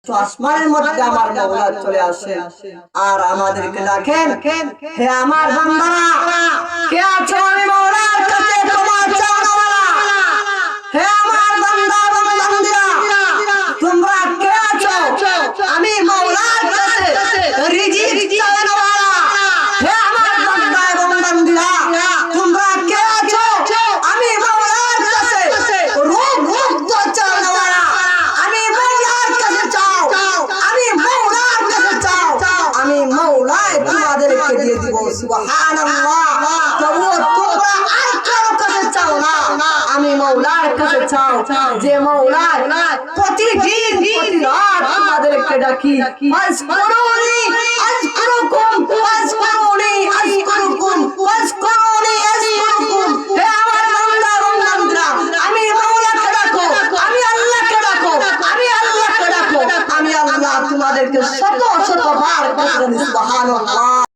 তো আসমানের মধ্যে আমার মাওলা চলে আসেন আর আমাদেরকে ডাকেন, হে আমার বান্দারা কে আছো আমি মাওলার কাছে ক্ষমা চাওয়ালা, হে আমার বান্দা বান্দিরা তোমরা কে আছো আমি মাওলার কাছে রিজিক চাওয়ালা, হে আমার বান্দা এবং বান্দিরা তোমরা কে আছো আমি মাওলার কাছে রোগ মুক্ত চাওয়ালা, আমি মাওলার কাছে চাও, আমি মাওলার কাছে চাও, আমি মাওলাই তোমাদেরকে দিয়ে দিব। সুবহানাল্লাহ। তবুও তোমরা আর কারো কাছে চাও না, আমি মাওলার কাছে চাও যে মাওলা প্রতিদিন প্রতিরাত তোমাদেরকে ডাকি, ফাজকুরুনি আযকুরুকুম ফাজকুরুনি আযকুরুকুম ফাজকুরুনি আযকুরুকুম। হে আমার বান্দা এবং বান্দা আমি মাওলাকে ডাকো, আমি আল্লাহকে ডাকো, আমি আল্লাহকে ডাকো, আমি আল্লাহ তোমাদেরকে শত শত বার বলছি সুবহানাল্লাহ।